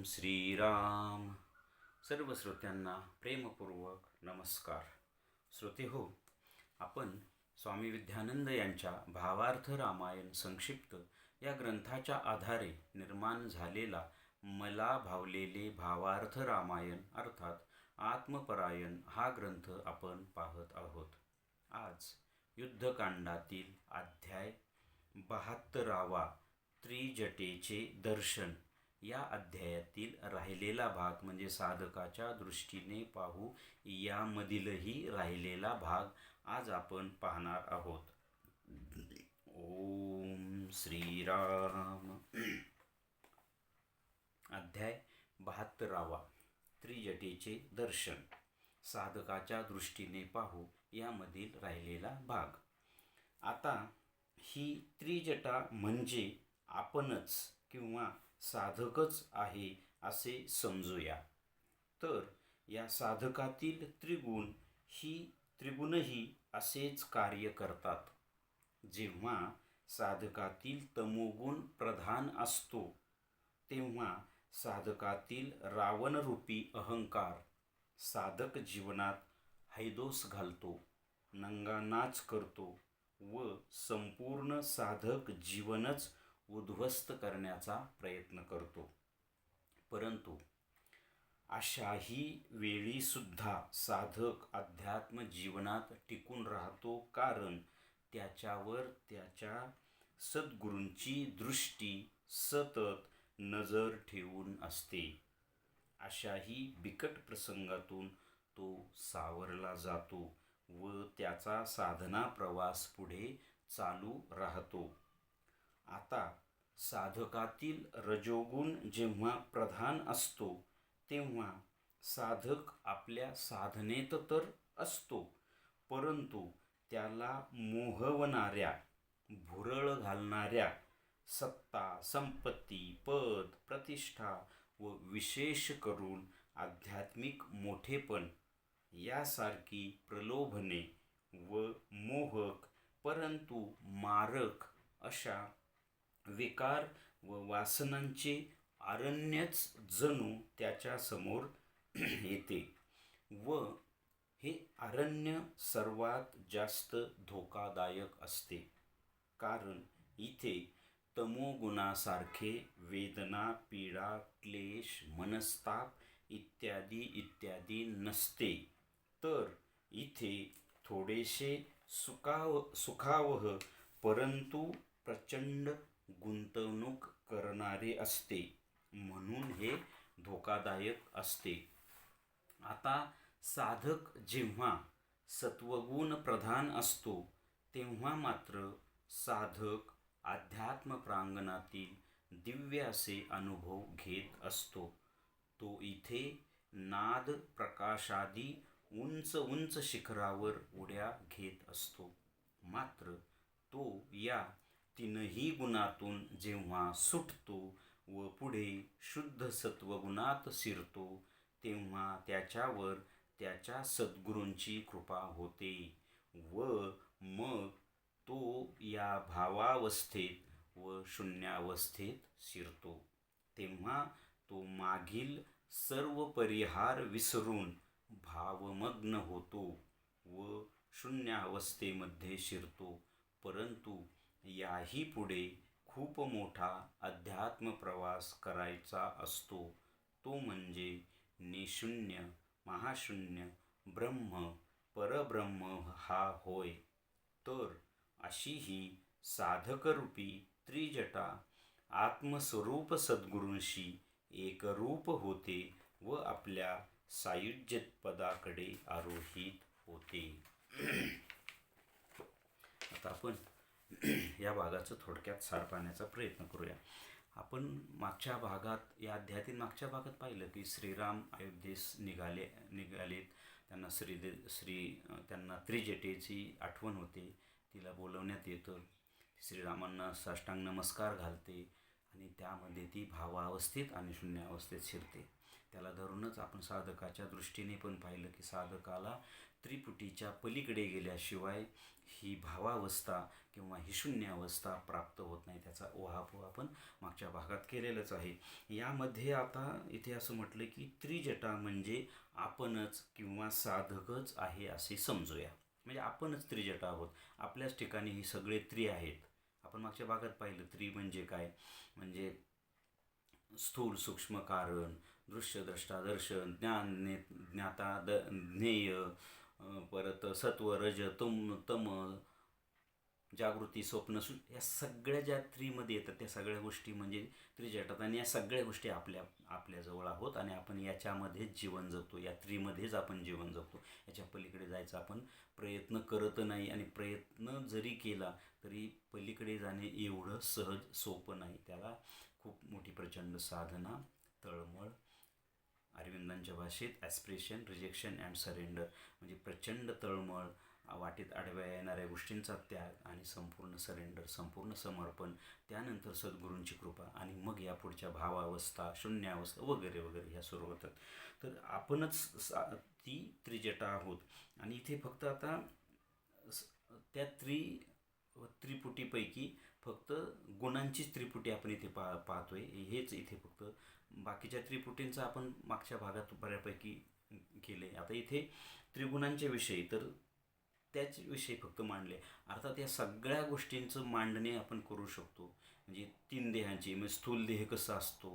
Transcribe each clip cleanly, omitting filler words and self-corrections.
श्रीराम. सर्व श्रोत्यांना प्रेमपूर्वक नमस्कार. श्रोते हो, आपण स्वामी विद्यानंद यांच्या भावार्थ रामायण संक्षिप्त या ग्रंथाच्या आधारे निर्माण झालेला मला भावलेले भावार्थ रामायण अर्थात आत्मपरायण हा ग्रंथ आपण पाहत आहोत. आज युद्धकांडातील अध्याय 72वा त्रिजटेचे दर्शन या अध्यायातील राहिलेला भाग म्हणजे साधकाच्या दृष्टीने पाहू यामधीलही राहिलेला भाग आज आपण पाहणार आहोत. ओम श्रीराम. अध्याय 72वा त्रिजटेचे दर्शन, साधकाच्या दृष्टीने पाहू यामधील राहिलेला भाग. आता ही त्रिजटा म्हणजे आपणच किंवा साधकच आहे असे समजूया. तर या साधकातील त्रिगुणही असेच कार्य करतात. जेव्हा साधकातील तमोगुण प्रधान असतो तेव्हा साधकातील रावणरूपी अहंकार साधक जीवनात हैदोस घालतो, नंगानाच करतो व संपूर्ण साधक जीवनच उद्ध्वस्त करण्याचा प्रयत्न करतो. परंतु अशाही वेळी सुद्धा साधक अध्यात्म जीवनात टिकून राहतो, कारण त्याच्यावर त्याच्या सद्गुरूंची दृष्टी सतत नजर ठेवून असते. अशाही बिकट प्रसंगातून तो सावरला जातो व त्याचा साधना प्रवास पुढे चालू राहतो. आता साधकातील रजोगुण जेव्हा प्रधान असतो तेव्हा साधक आपल्या साधनेत तर असतो, परंतु त्याला मोहवणाऱ्या, भुरळ घालणाऱ्या सत्ता, संपत्ती, पद, प्रतिष्ठा व विशेष करून आध्यात्मिक मोठेपण यासारखी प्रलोभने व मोहक परंतु मारक अशा विकार व वासनांचे अरण्यच जणू त्याच्या समोर येते व हे अरण्य सर्वात जास्त धोकादायक असते, कारण इथे तमोगुणासारखे वेदना, पीडा, क्लेश, मनस्ताप इत्यादी इत्यादी नसते, तर इथे थोडेसे सुखावह परंतु प्रचंड गुंतवणूक करणारे असते, म्हणून हे धोकादायक असते. आता साधक जेव्हा सत्वगुण प्रधान असतो तेव्हा मात्र साधक अध्यात्म प्रांगणातील दिव्य असे अनुभव घेत असतो. तो इथे नाद प्रकाशादी उंच उंच शिखरावर उड्या घेत असतो. मात्र तो या तीनही गुणातून जेव्हा सुटतो व पुढे शुद्ध सत्वगुणात शिरतो तेव्हा त्याच्यावर त्याच्या सद्गुरूंची कृपा होते व मग तो या भावावस्थेत व शून्यावस्थेत शिरतो. तेव्हा तो मागील सर्व परिहार विसरून भावमग्न होतो व शून्यावस्थेमध्ये शिरतो. परंतु याही पुढे खूप मोठा अध्यात्म प्रवास करायचा असतो, तो म्हणजे निशून्य, महाशून्य, ब्रह्म, परब्रह्म हा होय. तर अशी ही साधकरूपी त्रिजटा आत्मस्वरूप सद्गुरूंशी एकरूप होते व आपल्या सायुज्यपदाकडे आरोहित होते. आता आपण या भागाचं थोडक्यात सार पाहण्याचा प्रयत्न करूया. आपण मागच्या भागात या अध्यायातील मागच्या भागात पाहिलं की श्रीराम अयोध्येस निघालेत. त्यांना त्रिजटेची आठवण होते. तिला बोलवण्यात येतं. श्रीरामांना साष्टांग नमस्कार घालते आणि त्यामध्ये ती भावावस्थेत आणि शून्यावस्थेत शिरते. त्याला धरूनच आपण साधकाच्या दृष्टीने पण पाहिलं की साधकाला त्रिपुटीच्या पलीकडे गेल्याशिवाय ही भावावस्था किंवा ही शून्यावस्था प्राप्त होत नाही. त्याचा उहापोह आपण मागच्या भागात केलेलंच आहे. यामध्ये आता इथे असं म्हटलं की त्रिजटा म्हणजे आपणच किंवा साधकच आहे असे समजूया. म्हणजे आपणच त्रिजटा आहोत. आपल्याच ठिकाणी ही सगळे त्रि आहेत. आपण मागच्या भागात पाहिलं त्रि म्हणजे काय, म्हणजे स्थूल सूक्ष्म कारण, दृश्य द्रष्टा दर्शन, ज्ञान ज्ञाता ज्ञेय, परत सत्व रज तम, जागृती स्वप्न या सगळ्या ज्या त्रिमध्ये येतात त्या सगळ्या गोष्टी म्हणजे त्रिजटात. आणि या सगळ्या गोष्टी आपल्याजवळ आहोत आणि आपण याच्यामध्येच जीवन जगतो, या त्रिमध्येच आपण जीवन जगतो. याच्या पलीकडे जायचा आपण प्रयत्न करत नाही. आणि प्रयत्न जरी केला तरी पलीकडे जाणे एवढं सहज सोपं नाही. त्याला खूप मोठी प्रचंड साधना, तळमळ, अरविंदांच्या भाषेत ॲस्पिरेशन, रिजेक्शन अँड सरेंडर, म्हणजे प्रचंड तळमळ, वाटेत आडव्या येणाऱ्या गोष्टींचा त्याग आणि संपूर्ण सरेंडर, संपूर्ण समर्पण, त्यानंतर सद्गुरूंची कृपा आणि मग या पुढच्या भावावस्था, शून्यावस्था वगैरे वगैरे ह्या सुरू होतात. तर आपणच ती त्रिजटा आहोत. आणि इथे फक्त आता त्या त्रिपुटीपैकी फक्त गुणांचीच त्रिपुटी आपण इथे पाहतोय. हेच इथे फक्त बाकीच्या त्रिपुटींचं आपण मागच्या भागात बऱ्यापैकी केले. आता इथे त्रिगुणांच्या विषयी तर त्याच विषयी फक्त मांडले. अर्थात या सगळ्या गोष्टींचं मांडणे आपण करू शकतो. म्हणजे तीन देहांची, म्हणजे स्थूल देह कसा असतो,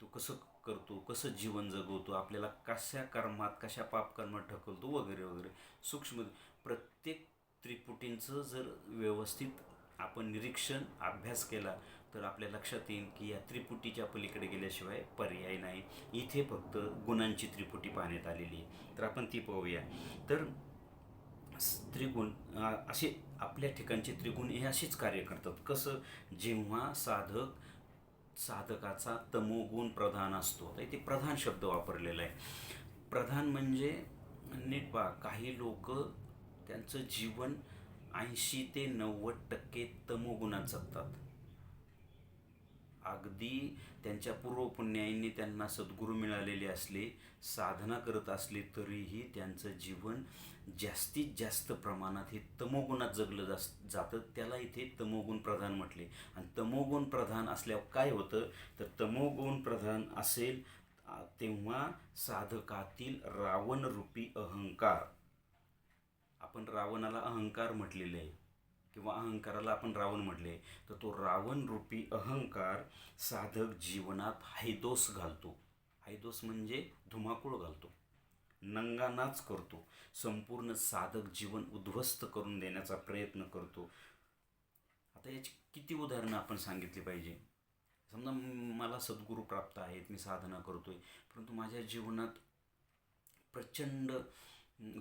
तो कसं करतो, कसं जीवन जगवतो, आपल्याला कशा कर्मात, कशा पापकर्मात ढकलतो वगैरे वगैरे. सूक्ष्म प्रत्येक त्रिपुटींचं जर व्यवस्थित आपण निरीक्षण अभ्यास केला तर आपल्या लक्षात येईल की या त्रिपुटीच्या पलीकडे गेल्याशिवाय पर्याय नाही. इथे फक्त गुणांची त्रिपुटी पाहण्यात आलेली आहे, तर आपण ती पाहूया. तर त्रिगुण असे आपल्या ठिकाणचे त्रिगुण हे असेच कार्य करतात. कसं, जेव्हा साधकाचा तमोगुण प्रधान असतो. तर इथे प्रधान शब्द वापरलेला आहे. प्रधान म्हणजे नीट पहा, काही लोक त्यांचं जीवन 80 ते 90% तमोगुणात जगतात. अगदी त्यांच्या पूर्वपुण्याईंनी त्यांना सद्गुरू मिळालेले असले, साधना करत असले तरीही त्यांचं जीवन जास्तीत जास्त प्रमाणात हे तमोगुणात जगलं जातं. त्याला इथे तमोगुण प्रधान म्हटले. आणि तमोगुण प्रधान असल्यावर काय होतं, तर तमोगुण प्रधान असेल तेव्हा साधकातील रावणरूपी अहंकार, आपण रावणाला अहंकार म्हटलेले आहे किंवा अहंकाराला आपण रावण म्हटले, तर तो रावणरूपी अहंकार साधक जीवनात हैदोस घालतो. हैदोस म्हणजे धुमाकूळ घालतो, नंगानाच करतो. संपूर्ण साधक जीवन उद्ध्वस्त करून देण्याचा प्रयत्न करतो. आता याची किती उदाहरणं आपण सांगितली पाहिजे. समजा मला सद्गुरू प्राप्त आहेत, मी साधना करतोय, परंतु माझ्या जीवनात प्रचंड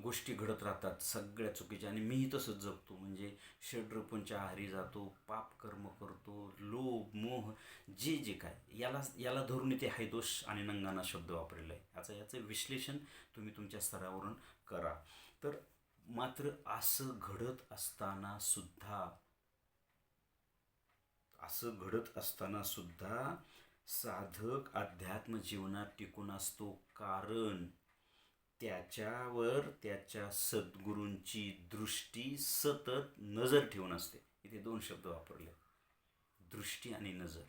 गोष्टी घडत राहतात सगळ्या चुकीच्या, आणि मीही तसंच जगतो. म्हणजे षड्रिपूंच्या आहारी जातो, पाप कर्म करतो, लोभ मोह जे काय, याला धरून इथे हैदोष आणि नंगाना शब्द वापरलेला आहे. याचं विश्लेषण तुम्ही तुमच्या स्तरावरून करा. तर मात्र असं घडत असताना सुद्धा साधक अध्यात्म जीवनात टिकून असतो, कारण त्याच्यावर त्याच्या सद्गुरूंची दृष्टी सतत नजर ठेवून असते. इथे दोन शब्द वापरले, दृष्टी आणि नजर.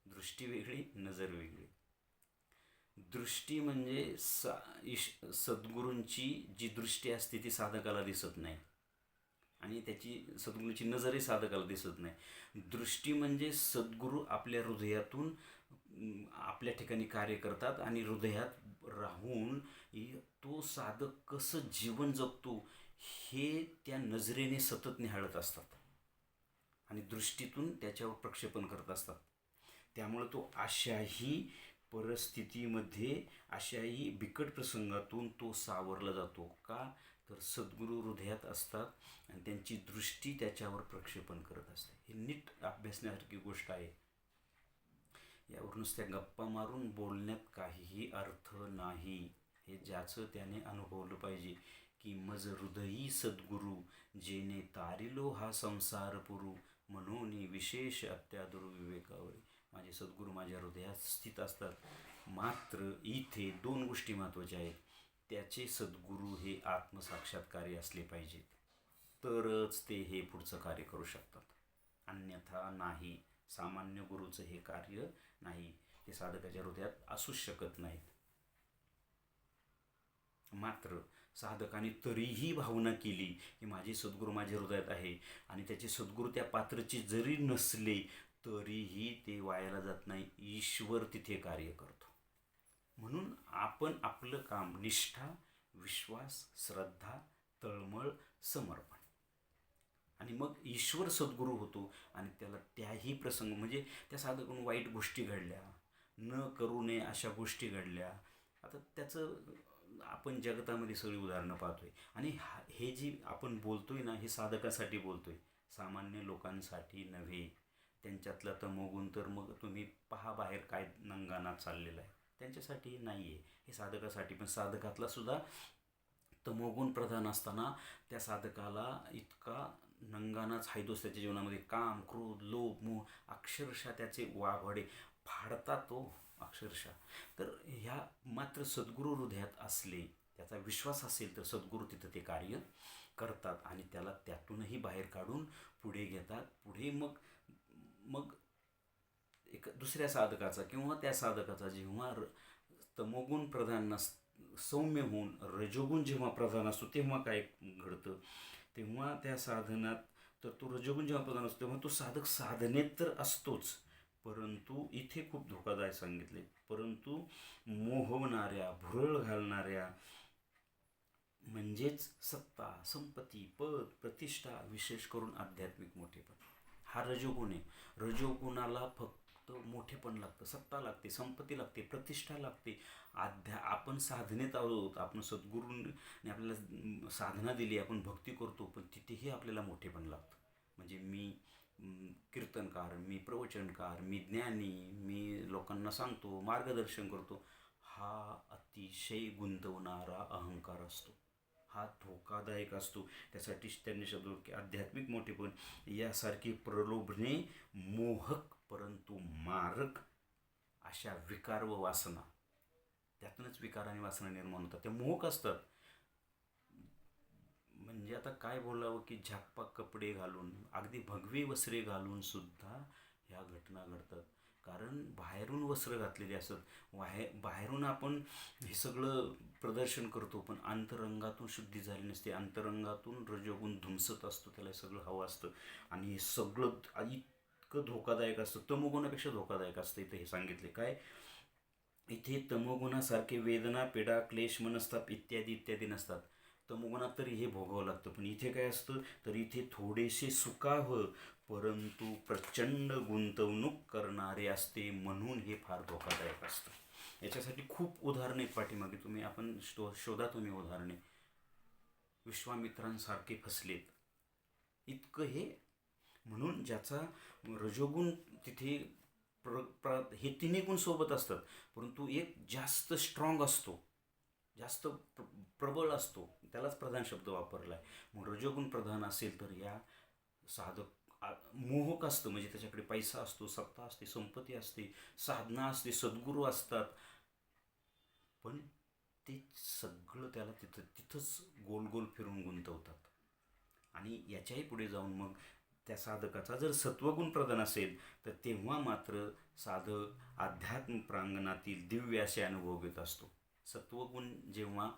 दृष्टी वेगळी, नजर वेगळी. दृष्टी म्हणजे सद्गुरूंची जी दृष्टी असते ती साधकाला दिसत नाही, आणि त्याची सद्गुरूंची नजरही साधकाला दिसत नाही. दृष्टी म्हणजे सद्गुरू आपल्या हृदयातून आपल्या ठिकाणी कार्य करतात आणि हृदयात राहून तो साधक कसं जीवन जगतो हे त्या नजरेने सतत निहाळत असतात आणि दृष्टीतून त्याच्यावर प्रक्षेपण करत असतात. त्यामुळे तो अशाही परिस्थितीमध्ये, अशाही बिकट प्रसंगातून तो सावरला जातो. का, तर सद्गुरू हृदयात असतात आणि त्यांची दृष्टी त्याच्यावर प्रक्षेपण करत असते. ही नीट अभ्यासण्यासारखी गोष्ट आहे. यावर नुसत्या गप्पा मारून बोलण्यात काहीही अर्थ नाही. हे ज्याचं त्याने अनुभवलं पाहिजे की मज हृदयी सद्गुरू, जेने तारिलो हा संसार पुरू, म्हणून विशेष अत्यादुर विवेकावरी. माझे सद्गुरू माझ्या हृदयात स्थित असतात. मात्र इथे दोन गोष्टी महत्त्वाच्या आहेत. त्याचे सद्गुरू हे आत्मसाक्षात्कारी असले पाहिजेत, तरच ते हे पुढचं कार्य करू शकतात. अन्यथा नाही. सामान्य गुरुचं हे कार्य नाही, ते साधकाच्या हृदयात असूच शकत नाहीत. मात्र साधकाने तरीही भावना केली की माझे सद्गुरू माझ्या हृदयात आहे, आणि त्याचे सद्गुरू त्या पात्रचे जरी नसले तरीही ते वायाला जात नाही. ईश्वर तिथे कार्य करतो. म्हणून आपण आपलं काम निष्ठा, विश्वास, श्रद्धा, तळमळ, समर्पण, आणि मग ईश्वर सद्गुरू होतो. आणि त्याला त्याही प्रसंग, म्हणजे त्या साधकाकडून वाईट गोष्टी घडल्या, न करू नये अशा गोष्टी घडल्या. आता त्याचं आपण जगतामध्ये सगळी उदाहरणं पाहतोय. आणि हे जी आपण बोलतोय ना, हे साधकासाठी बोलतोय, सामान्य लोकांसाठी नव्हे. त्यांच्यातला तमोगुण तर मग तुम्ही पहा बाहेर काय नंगानात चाललेला आहे, त्यांच्यासाठी नाही आहे, हे साधकासाठी. पण साधकातला सुद्धा तमोगुण प्रधान असताना त्या साधकाला इतका नंगानाच हायदोस त्याच्या जीवनामध्ये, काम, क्रोध, लोभ, मोह अक्षरशः त्याचे वाघोडे फाडतात तो अक्षरशः. तर ह्या मात्र सद्गुरू हृदयात असले, त्याचा विश्वास असेल, तर सद्गुरू तिथं ते कार्य करतात आणि त्याला त्यातूनही बाहेर काढून पुढे घेतात. पुढे मग मग एक दुसऱ्या साधकाचा किंवा त्या साधकाचा जेव्हा तमोगुण प्रधान सौम्य होऊन रजोगुण जेव्हा प्रधान असतो, तेव्हा काय घडतं, तेव्हा त्या साधनात, तर तो रजोगुण जेव्हा प्रधान असतो तेव्हा तो साधक साधनेत तर असतोच, परंतु इथे खूप धोकादायक सांगितले, परंतु मोहवणाऱ्या, भुरळ घालणाऱ्या, म्हणजेच सत्ता, संपत्ती, पद, प्रतिष्ठा, विशेष करून आध्यात्मिक मोठेपण, हा रजोगुण आहे. रजोगुणाला फक्त मोठेपण लागतं, सत्ता लागते, संपत्ती लागते, प्रतिष्ठा लागते. आपण साधनेत आहोत, आपण सद्गुरूने आपल्याला साधना दिली, आपण भक्ती करतो, पण तिथेही आपल्याला मोठेपण लागतं. म्हणजे मी कीर्तनकार, मी प्रवचनकार, मी ज्ञानी, मी लोकांना सांगतो, मार्गदर्शन करतो, हा अतिशय गुंतवणारा अहंकार असतो, हा धोकादायक असतो. त्यासाठीच त्यांनी शब्द की आध्यात्मिक मोठेपण यासारखी प्रलोभने मोहक परंतु मारक अशा विकार व वासना, त्यातूनच विकार आणि वासना निर्माण होतात, त्या मोहक असतात. म्हणजे आता काय बोलावं की झाकपाक कपडे घालून, अगदी भगवी वस्त्रे घालून सुद्धा ह्या घटना घडतात. कारण बाहेरून वस्त्र घातलेली असतात, बाहेरून आपण हे सगळं प्रदर्शन करतो, पण अंतरंगातून शुद्धी झाली नसते, अंतरंगातून रजोगुण धुमसत असतो, त्याला हे सगळं हवं असतं. आणि हे सगळं इतकं धोकादायक असतं, तमोगुणापेक्षा धोकादायक असतं. इथे हे सांगितले काय, इथे तमोगुणासारखे वेदना, पीडा, क्लेश, मनस्ताप इत्यादी इत्यादी नसतात. तमोगुणात तरी हे भोगावं लागतं, पण इथे काय असतं, तर इथे थोडेसे सुखावं परंतु प्रचंड गुंतवणूक करणारे असते, म्हणून हे फार धोकादायक असतं. याच्यासाठी खूप उदाहरणे पाठीमागे तुम्ही आपण शोधा तुम्ही उदाहरणे. विश्वामित्रांसारखे फसलेत, इतकं हे. म्हणून ज्याचा रजोगुण तिथे हे तिन्ही गुण सोबत असतात, परंतु एक जास्त स्ट्रॉंग असतो, जास्त प्रबळ असतो, त्यालाच प्रधान शब्द वापरला आहे. मग रजोगुण प्रधान असेल तर या साधक मोहक असतं, म्हणजे त्याच्याकडे पैसा असतो, सत्ता असते, संपत्ती असते, साधना असते, सद्गुरू असतात, पण ते सगळं त्याला तिथंच गोल गोल फिरून गुंतवतात. आणि याच्याही पुढे जाऊन मग त्या साधकाचा जर सत्वगुण प्रधान असेल, तर तेव्हा मात्र साधक अध्यात्म प्रांगणातील दिव्य असे अनुभव घेत असतो. सत्वगुण जेव्हा,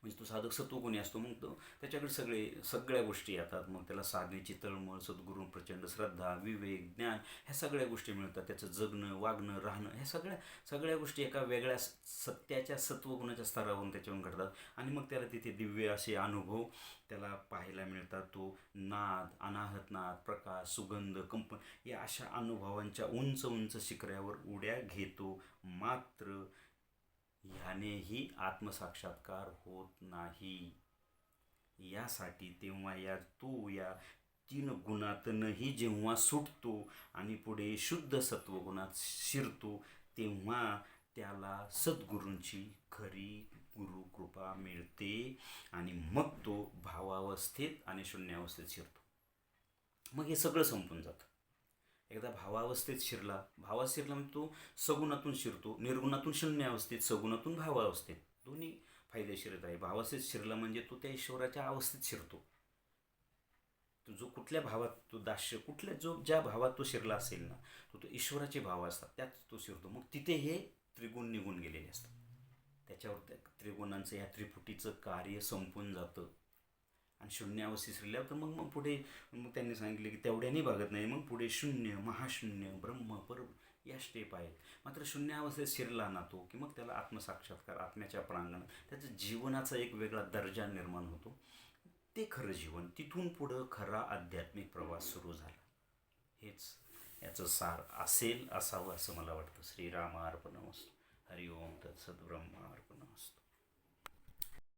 म्हणजे तो साधक सत्वगुणी असतो, मग तो त्याच्याकडे सगळ्या गोष्टी येतात. मग त्याला साधनेची तळमळ, सद्गुरू, प्रचंड श्रद्धा, विवेक, ज्ञान, ह्या सगळ्या गोष्टी मिळतात. त्याचं जगणं, वागणं, राहणं, ह्या सगळ्या गोष्टी एका वेगळ्या सत्याच्या सत्वगुणाच्या स्तरावरून त्याच्यावरून घडतात. आणि मग त्याला तिथे दिव्य असे अनुभव त्याला पाहायला मिळतात. तो नाद, अनाहत नाद, प्रकाश, सुगंध, कंपन या अशा अनुभवांच्या उंच उंच शिखरावर उड्या घेतो. मात्र ह्यानेही आत्मसाक्षात्कार होत नाही. यासाठी तेव्हा या 3 गुणातनही जेव्हा सुटतो आणि पुढे शुद्ध सत्वगुणात शिरतो, तेव्हा त्याला सद्गुरूंची खरी गुरुकृपा मिळते आणि मग तो भावावस्थेत आणि शून्यावस्थेत शिरतो. मग हे सगळं संपून जातं. एकदा भावावस्थेत शिरला, भावात शिरला म्हणजे तो सगुणातून शिरतो, निर्गुणातून शून्य अवस्थेत, सगुणातून भावावस्थेत, दोन्ही फायदेशीर आहे. भावावस्थेत शिरला म्हणजे तो त्या ईश्वराच्या अवस्थेत शिरतो. तो जो कुठल्या भावात तो दास्य, कुठल्या जो ज्या भावात तो शिरला असेल ना, तो ईश्वराचे भाव असतात त्यात तो शिरतो. मग तिथे हे त्रिगुण निघून गेलेले असतात. त्याच्यावर त्या त्रिगुणांचं, ह्या त्रिपुटीचं कार्य संपून जातं. आणि शून्य अवस्थेत शिरल्यावर तर मग मग पुढे मग त्यांनी सांगितले की तेवढ्याने भागत नाही, मग पुढे शून्य, महाशून्य, ब्रह्म, पर या स्टेप आहेत. मात्र शून्य अवस्थेत शिरला ना तो, की मग त्याला आत्मसाक्षात्कार, आत्म्याच्या प्रांगणात त्याचं जीवनाचा एक वेगळा दर्जा निर्माण होतो. ते खरं जीवन. तिथून पुढं खरा आध्यात्मिक प्रवास सुरू झाला. हेच याचं सार असेल, असावं असं मला वाटतं. श्रीराम अर्पणमस्तु. हरिओम तत्सत. ब्रह्म अर्पणमस्तु.